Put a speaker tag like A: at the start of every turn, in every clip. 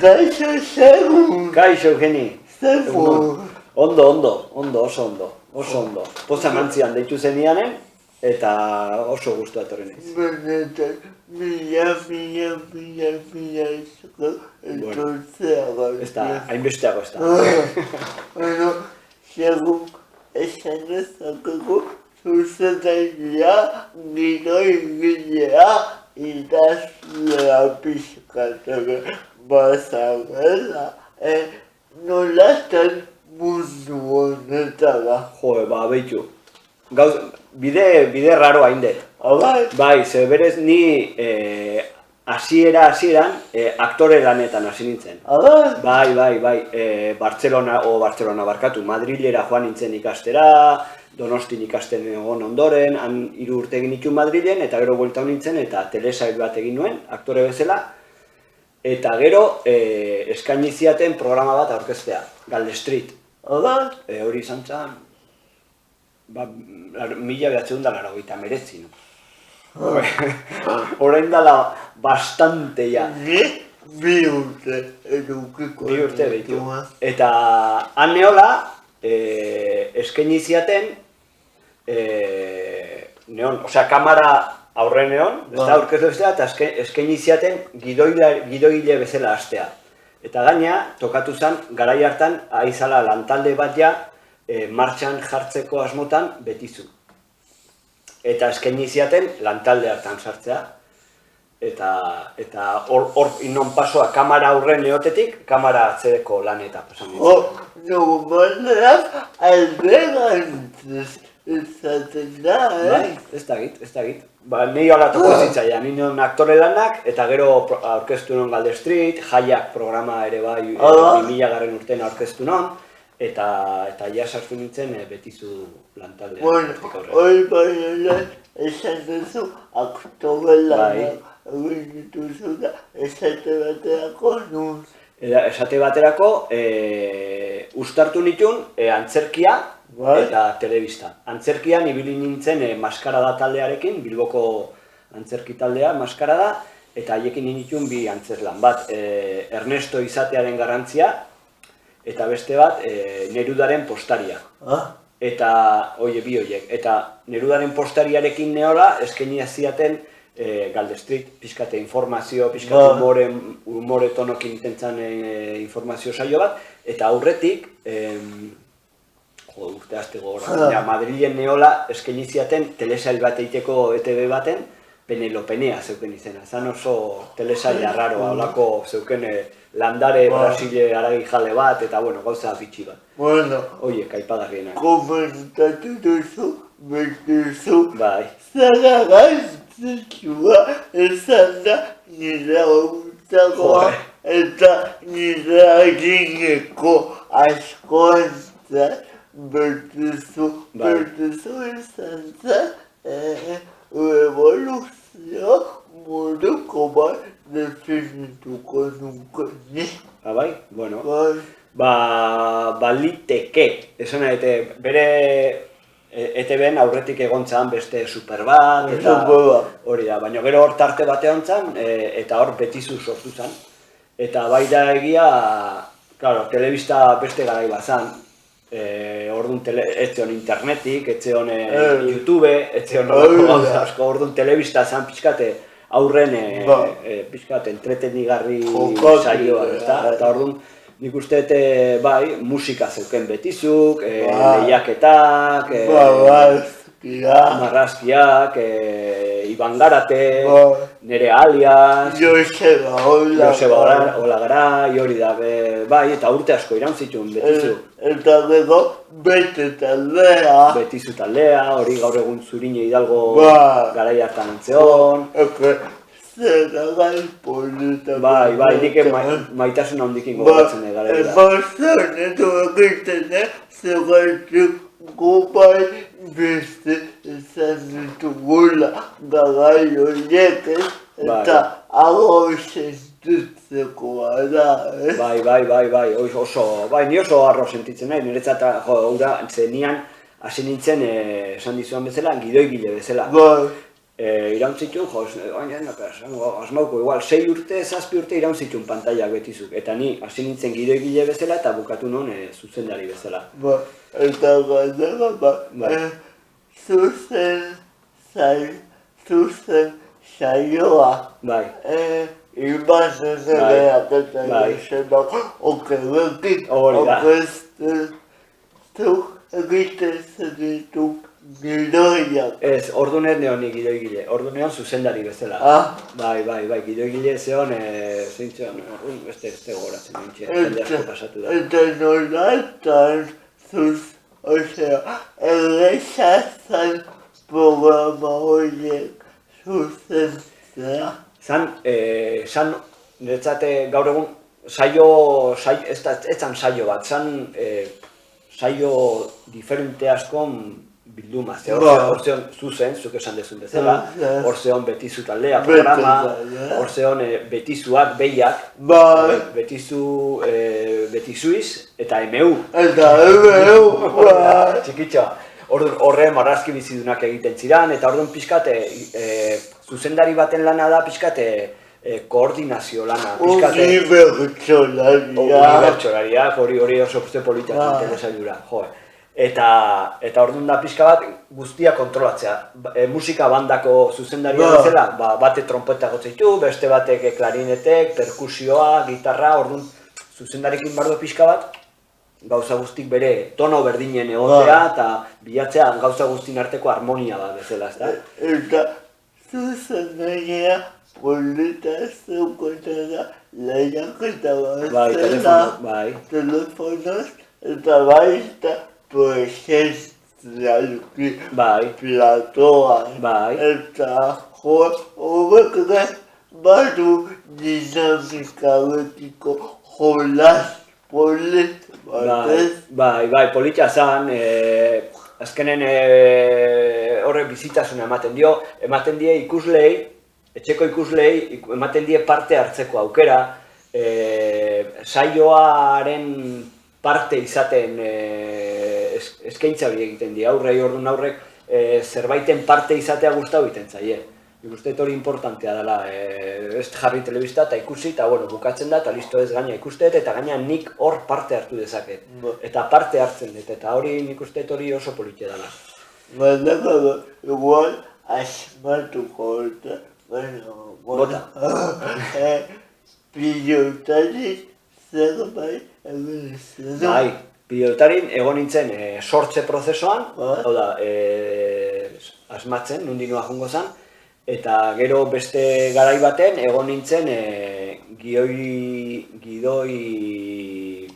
A: Kaixo, segun!
B: Kaixo, Eugeni!
A: Segun!
B: Ondo, oso ondo. Poza mantzian deitu zenianen, eta oso guztu atorren ez.
A: Benetan, mila esko etortzea gaur.
B: Ez da, hainbesteago ez da.
A: Bueno, segun, esan ezakeko, zuzetailea, gidoigilea, idazlea pixkatara bazagela, nolatan mundu honetara.
B: Jo, behitu. Gauz, bide raro hainde.
A: Abai?
B: Bai, ze berez ni hasieran aktore lanetan hasi nintzen.
A: Abai?
B: Bai, Bartzelona barkatu, Madrilera joan nintzen ikastera, Donostin ikasten egon ondoren, han 3 urte egin nituen Madrilen, eta gero buelta nintzen, eta telesail bat egin nuen, aktore bezala, eta gero eskaini ziaten programa bat aurkeztea, Galde Street.
A: Abai?
B: Hori izan zen, 1989. Orain dela bastante ja.
A: Bi urte edukiko.
B: Bi urte behitu. Eta han neola, eskaini ziaten, neon, osea, kamara aurre neon, ez da aurkezle bezala, eta eskaini ziaten gidoile bezala hastea. Eta gaina, tokatu zen, garai hartan, aizala lantalde bat ja, martxan jartzeko asmotan betizu. Eta eskaini ziaten lantalde hartan sartzea. Eta hor inon pasoa kamara aurre neotetik, kamara atzereko laneta pasan nintzen.
A: Normalean alderantzez izaten da,
B: Bai, ez dakit. Nei hola toko zitzaia, ninen aktore lanak, eta gero aurkeztu non Galde Street, Jaiak programa ere bai 2000 urtean aurkeztu non, eta ja sartu nintzen betizu lantaldea.
A: Bueno, hori baina esan duzu aktore lanak egin dituzu da, esate baterako nun.
B: Esate baterako, uztartu nituen antzerkia eta telebista. Antzerkian ibili nintzen Maskarada taldearekin, Bilboko antzerki taldea Maskarada, eta haiekin nituen 2 antzerlan. Bat, Ernesto izatearen garrantzia, eta beste bat, Nerudaren postaria. Eta, bi horiek, eta Nerudaren postariarekin neola, eskaini ziaten Galde Street, pixkate informazio, pixkate humore tonokin intentzan informazio saio bat, eta aurretik, urte azte gogorra, Madrilen neola eskaini ziaten telesail bat eiteko ETV baten, Penelopenea zeuken izena. Zan oso telesaila raroa, holako zeuken landare Brasile haragi jale bat, eta gauza bitxi bat.
A: Bueno,
B: Oiek, aipagarrienak.
A: komentatu duzu, betuzu,
B: Bai.
A: zara gaztetxua esan da nire gutzagoa eta nire agineko askoentzat betuzu izan zen evoluzio moduko bat definituko nuke ni.
B: Bai, baliteke, esan bere ETV-en aurretik egontzan beste super bat, eta hori da, baina gero hor tarte batean zan, eta hor betizu sortu zan. Eta bai da egia, telebista beste garai bat zan, orduan etzion internetik, etzion YouTube, etzion gauza asko, orduan telebista zan pixkate aurren pixkate entretenigarri saioa, eta orduan nik uste bai, musika zeuken betizuk, lehiaketak, marrazkiak, Iban Garate, Nere Alias,
A: Joseba
B: Olagarai, hori da, bai, eta urte asko iran zituen betizu.
A: Eta gero bete taldea.
B: Betizu taldea, hori gaur egun Zurine Hidalgo garai hartan antzeon.
A: Zera gai polita.
B: Bai, nik maitasun handikin gogatzen gara.
A: Bazonetu egiten, zergaitik gubai beste izan ditugula garai horiek, eta hau sentitzekoa da.
B: Bai, ni oso harro sentitzen nahi, niretzat zenian hasi nintzen, esan dizuan bezala, gidoigile bezala. irauntzitun, asmauko, igual, 6 urte, 7 urte irauntzitun pantaiak betizuk. Eta ni hasi nintzen gidoigile bezala eta bukatu non zuzendari bezala.
A: Eta galdera, zuzen saioa.
B: Bai.
A: Ibazen zera, okerretik, zuk egiten zenituk gidoiak.
B: Ez, orduan ez neon gidoigile, orduan neon zuzendari bezala. Bai, gidoigile zeon, zeintzean, beste goratzen nintzen, jende asko pasatu da.
A: Eta nolatan errexatzen programa horiek zuzentzea.
B: Zan, niretzate gaur egun, ez zan saio bat, zan saio diferente askon bilduma. Hor zeon zuzen, zuk esan dezun bezala, hor zeon betizu taldea programa, hor zeon betizuak, behiak, betizuiz eta MU.
A: Eta MU,
B: txikitxoa. Horre marrazki bizidunak egiten ziran, eta orduan pixkate, zuzendari baten lana da pixkate koordinazio lana. Unibertsolariak, hori oso politak interesailura. Eta orduan da pixka bat guztia kontrolatzea. Musika bandako zuzendaria bezala, bate trompeta gotzeitu, beste batek klarinetek, perkusioa, gitarra, orduan zuzendarekin bardo pixka bat, gauza guztik bere tono berdinen egotea eta bilatzea gauza guztin arteko harmonia bat bezala, ezta?
A: Eta zuzendaria polita zeukotara lehiaketa bat zela, telefonoz, eta baita presenzialki platoan. Eta horrek badu dinamika betiko jolas polit.
B: Bai, politia zan, azkenen horrek bizitasuna ematen die ikuslei, etxeko ikuslei, ematen die parte hartzeko aukera, saioaren parte izaten eskaintza hori egiten die, orduan aurrek zerbaiten parte izatea gustatu egiten zaie. Ikuste hori importantea dela, ez jarri telebista eta ikusi, eta bukatzen da, eta listo ez gaina ikusteet, eta gaina nik hor parte hartu dezaket. Eta parte hartzen dut, eta hori nik uste hori oso politia dela.
A: Baina, igual, asmatuko eta,
B: bota.
A: Pilotari zerbait egin zen.
B: Bai, pilotarin egon nintzen sortze prozesuan, hau da, asmatzen, nundinoa jungo zen, eta gero beste garai baten egon nintzen gidoi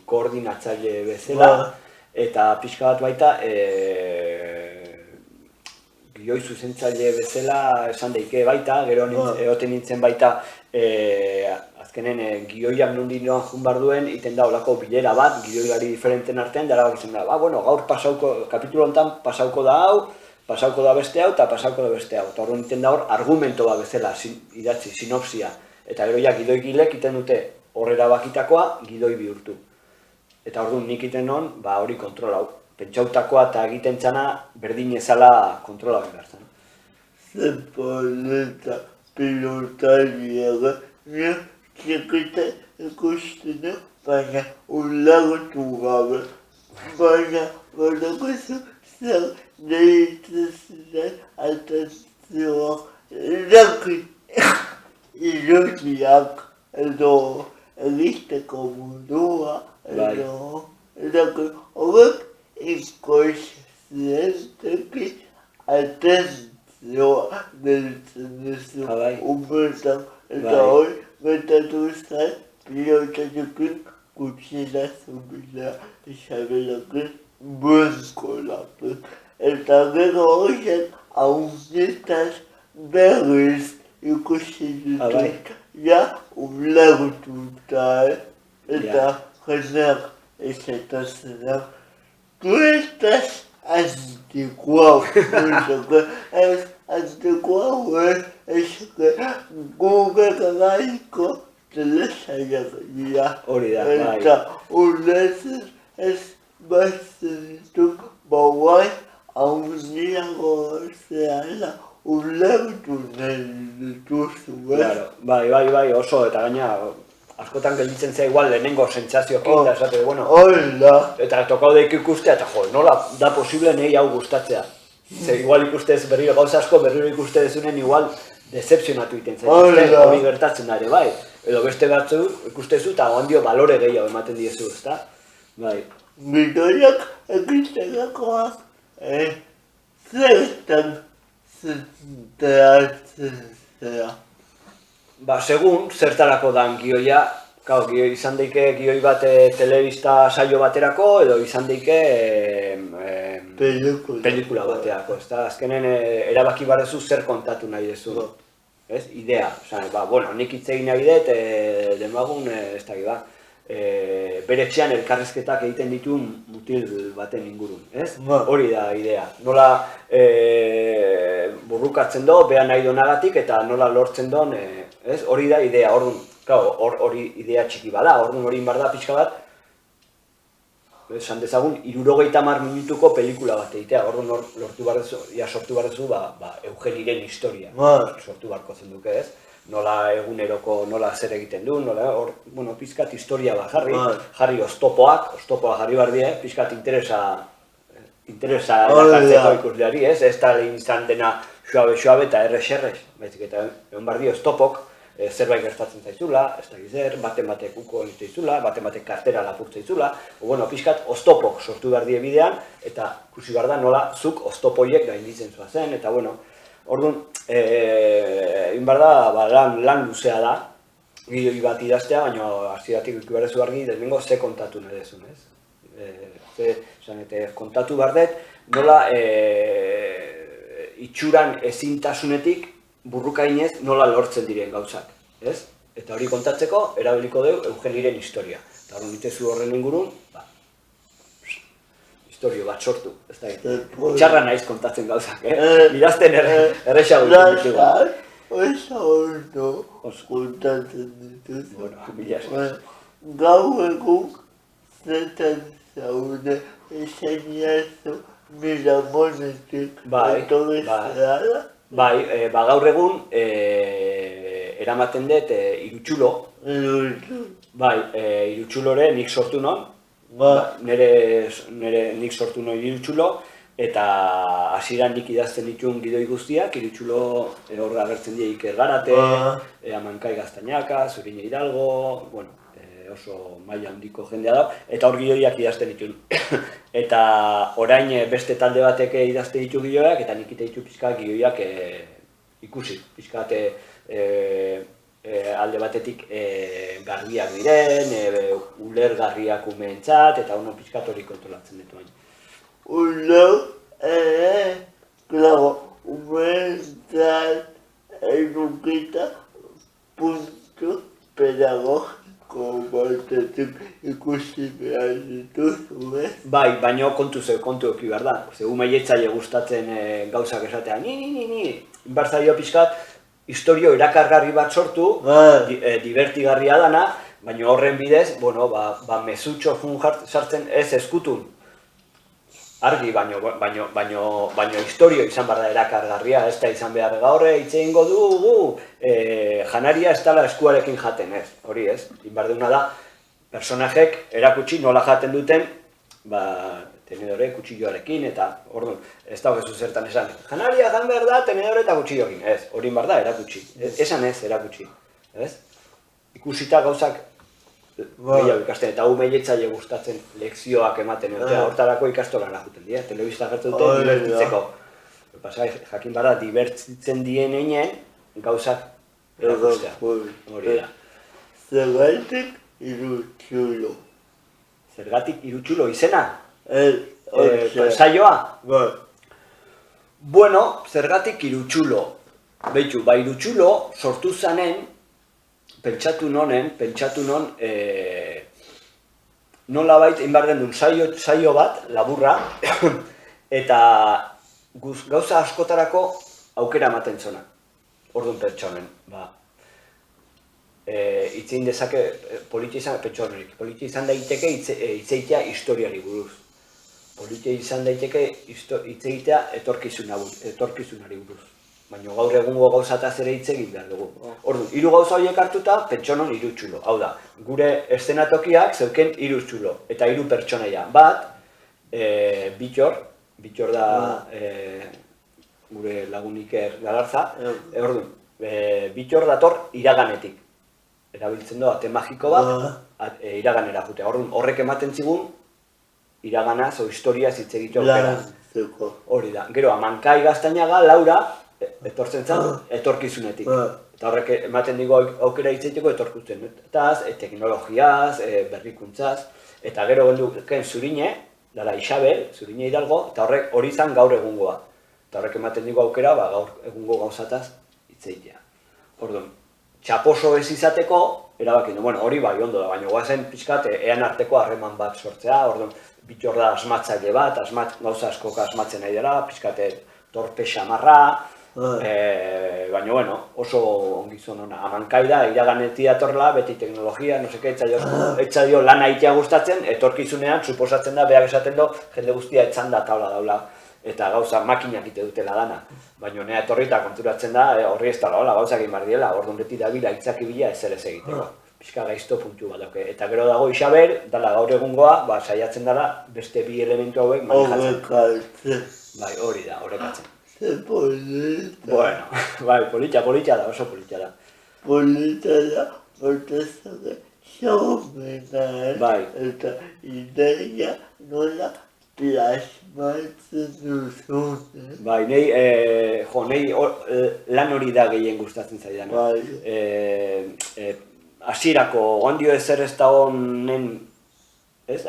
B: koordinatzaile bezala, eta pixka bat baita gidoi zuzentzaile bezala esan daike baita, gero egoten nintzen baita azkenen gioiak nondinoan jun behar duen, iten da olako bilera bat, gioilari diferenten artean, dara bakizan da, gaur kapitulo honetan pasauko da hau, pasauko da beste hau eta pasauko da beste hau. Eta horren iten da hor argumento bat bezala idatzi, sinopsia. Eta gero ja gidoi gilek iten dute horrera bakitakoa gidoi bihurtu. Eta orduan nik iten non, hori kontrolau. Pentsautakoa eta egiten txana berdin ezala kontrolau behar zen.
A: Zepoleta pilotari ere, txekita ikusten, baina ulagotu gabe. Baina, badakozu zer deitzen atazioak, irudiak edo egiteko mundua edo horrek ikoizenteki atazioa deitzen duzu umetan eta hori metatu zen pilotarekin kutsila zubila isabelakin buenkolapik. Eta gero horiek haunetaz berriz ikusi dut. Ja, ulertuta, eta jenak esetazenak. Tu estás anticuado. Es anticuado, es que Google garaiko telesaiakia.
B: Hori da, bai.
A: Eta ulertzen ez bazenituk bauai hauniago zehala ulertu nahi dituzu,
B: Claro, bai, oso, eta gaina, askotan gelditzen zea igual lehenengo sentsazioekin, da esate, bueno,
A: Hola.
B: eta tokaudeik ikustea, eta jo, nola da posible nahi hau gustatzea. Ze igual ikustez berriro gauza asko, berriro ikuste dezunen igual decepzionatu iten zen. Hori gertatzen da ere, bai. Edo beste batzu ikustezu eta ondio balore gehiago ematen diezu, ezta? Bai.
A: Bidoiak egiterakoak, zertan zenteratzen zera.
B: Ba, segun, zertarako dan gioia, gioi izan daike gioi bat telebista saio baterako, edo izan daike pelikula baterako, ezta? Azkenen erabaki barezu zer kontatu nahi dezu, ez? Idea, ba, bueno, nik hitz egin nahi dut, demagun, ez da, bere etxean elkarrezketak egiten dituen mutil baten ingurun, ez? Hori da idea, nola burrukatzen do, beha nahi donagatik eta nola lortzen don, ez? Hori da idea, orduan, hori idea txiki bada, orduan hori inbar da pixka bat, esan dezagun, 70 minutuko pelikula bat egitea, orduan sortu barrezu, Eugeniren historia, sortu barko zen duke, ez? Nola eguneroko, nola zer egiten du, nola, bueno, pizkat historia bat jarri oztopoak jarri behar die, pizkat interesa erakartzeko ikusleari, ez? Ez da lehen izan dena suabe eta errex, baizik eta egon behar die oztopok, zerbait gertatzen zaizula, ez da gizer, batek uko zaizula, batek kartera lapurtza zaizula, bueno, pizkat oztopok sortu behar die bidean, eta ikusi behar da nola zuk oztopoiek gainditzen zuazen, eta bueno, orduan, egin behar da, lan luzea da, gidoi bat idaztea, baina hasieratik ikubarezu argi, lehenengo ze kontatu nahi dezun, ez? Kontatu behar dut, nola itxuran ezintasunetik burrukainez nola lortzen diren gauzak, ez? Eta hori kontatzeko, erabiliko dugu Eugeniren historia. Eta hori nitezu horren ingurun, historio bat sortu, ez da, txarra naiz kontatzen gauzak, idazten errexago ditugu.
A: Oso ondo kontatzen dituzu.
B: Bueno, mila esker.
A: Gau egun zetan zaude esan jazu Miramonetik etorrezera.
B: Bai, gaur egun eramaten dut Irutsulo. Bai, Irutsulore nik sortu non. Nik sortu non Irutsulo. Eta hasieran nik idazten dituen gidoi guztiak, Irutsulo horra agertzen die Iker Garate, Amankai Gaztañaka, Zurine Hidalgo, bueno, oso maila handiko jendea da, eta hor gidoiak idazten dituen. Eta orain beste talde batek idazten ditu gidoiak, eta nik ite ditu pixka gidoiak ikusi, pixka alde batetik garbiak diren, ulergarriak umeentzat, eta ono pixka hori kontrolatzen dituen.
A: Claro, umeentzat edukita puntu pedagogiko batetik ikusi behar dituzu,
B: Bai, baina kontu eki behar da. Umeietzaile gustatzen gauzak esatea, ni, inbartzaio pixkat, historio erakargarri bat sortu, divertigarria dana, baina horren bidez, bueno, mezutxo fun sartzen ez eskutun. Argi, baino historio izan behar da erakargarria, ez da izan behar gaur hitz egingo dugu, janaria ez dela eskuarekin jaten, ez, hori ez, behar duguna da, personajek erakutsi nola jaten duten, tenedore, kutsilloarekin, eta orduan, ez dago ez zertan esan, janaria jan behar da, tenedore eta kutsilloekin, ez, hori behar da erakutsi, esan ez erakutsi, ez, ikusita gauzak, gehiago ikasten, eta umeietzaile gustatzen lekzioak ematen, hortarako ikastolara juten dira, telebista gertu dute divertitzeko. Jakin bada, divertitzen dien einen gauzak erakustea, hori da.
A: Zergatik Irutsulo.
B: Zergatik Irutsulo izena? Saioa? Bueno, zergatik Irutsulo. Beitu, Irutsulo sortu zanen, pentsatu non, nolabait egin behar duen saio bat, laburra, eta gauza askotarako aukera ematen zona. Orduan pentsonen, itzein dezake politia izan daiteke itzeitea historiari buruz. Politia izan daiteke itzeitea etorkizunari buruz. baina gaur egungo gauzataz ere hitz egin behar dugu. Orduan, 3 gauza horiek hartuta, pentsonon 3 txulo. Hau da, gure eszenatokiak zeuken 3 txulo, eta 3 pertsonaia. Bat, Bittor da gure lagun Iker Galarza. Orduan, Bittor dator iraganetik. Erabiltzen du, ate magiko bat, iraganera jute. Orduan, horrek ematen zigun, iraganaz o historiaz hitz egitu aukera. Hori da. Gero, Amankai Gaztainaga, Laura, etortzen zen, etorkizunetik. Eta horrek ematen digu aukera hitz egiteko etorkizunetetaz, teknologiaz, berrikuntzaz. Eta gero genduken Zurine, dala Isabel, Zurine Hidalgo, eta horrek hori izan gaur egungoa. Eta horrek ematen digu aukera, gaur egungo gauzataz hitz egitea. Orduan, txaposo ez izateko, erabakin du, hori bai ondo da, baina guazen pixkat ean arteko harreman bat sortzea, orduan, Bittor da asmatzaile bat, gauza askoka asmatzen nahi dela, pixkat torpe xamarra, baina oso ongizun hona. Amankai da, iraganeti datorla, beti teknologia, no seke, etxadio lan aitea gustatzen, etorkizunean, suposatzen da, behar esaten du, jende guztia etxan da taula daula, eta gauza makinak ite dutela dana. Baina nea etorri eta konturatzen da, horri ez tala, gauza egin behar diela, orduan beti da bila aitzaki bila ez ere egiteko. Pixka gaizto puntu bat dauke. Eta gero dago Isabel, dala gaur egungoa, saiatzen dela beste 2 elementu hauek manejatzen. Bai, hori da, horrekatzen.
A: Ze polita.
B: Bueno, bai, polita da, oso polita da.
A: Polita da, bortezake, xaumena, eta ideia nola plasmatzen duzun.
B: Bai, nahi lan hori da gehien gustatzen zaidan. Hasierako ondio ezer ez da honen,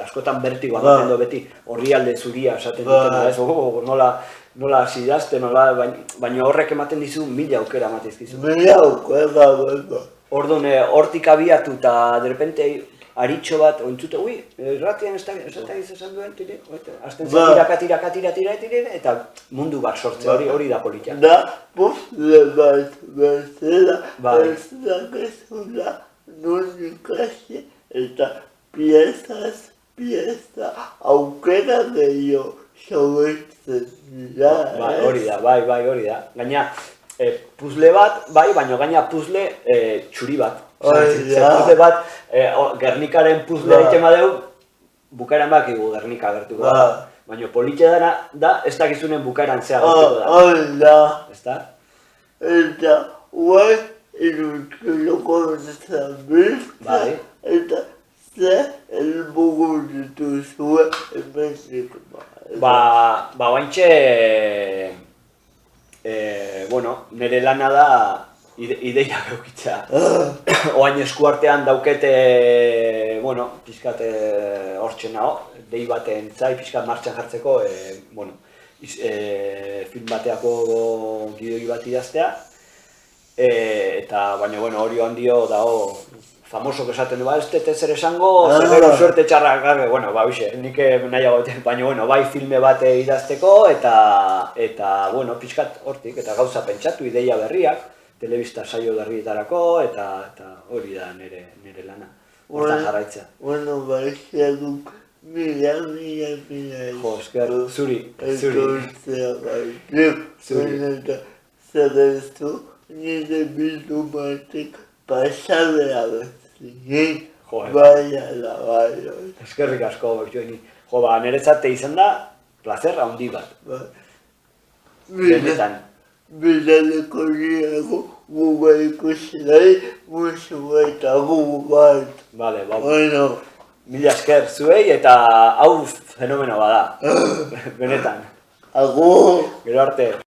B: askotan bertigoa ematen du beti, orrialde zuria esaten dutena, nola hasi idazten, baina horrek ematen dizu 1000 aukera ematizkizu.
A: 1000 aukera,
B: Orduan, hortik abiatu eta derrepente aritxo bat, ointzute, erratian ez da izan duen, azten zen eta mundu bat sortze hori da politia.
A: Da, puzle bat bezala, ez dakezula, non ikasi eta pieza aukera gehiago sobetzen dira.
B: Hori da. Gaina, puzle bat, baina gaina puzle txuri bat. Puzle bat, Gernikaren puzle egiten badeu, bukaeran bakigu Gernika gertuko da. Baina politia da, ez dakizunen bukaeran zea gertuko da.
A: Hori da.
B: Ez da?
A: Eta, guai, irukiloko zabiltza, eta ze helburu dituzue emezik.
B: Baintxe, nire lana da ideia geukitza. Oain eskuartean daukete, pixkat hortxe nago, dei baten zai, pixkat martxan jartzeko, film bateako gidoi bat idaztea. Eta, baina, hori handio dago, famosok esaten du, ez dut ezer esango, zerrero suerte txarrak, nik nahiago, baina, bai filme bat idazteko, eta, pixkat hortik, eta gauza pentsatu, ideia berriak, telebista saio berrietarako, eta hori da nire lana, hortan jarraitzea.
A: Baixaduk, mila.
B: Jo, esker, zuri.
A: Etortzea bai, zerreztu, nire bildu batek pasabea bezinen, bai.
B: Eskerrik asko, joini. Jo, niretzat izan da, plazerra handi bat. Benetan.
A: Bilaleko niago, guba ikusilai, musu eta gubat.
B: Bale. Mila esker zuei eta hau fenomeno bada. Benetan.
A: Agur.
B: Gero arte.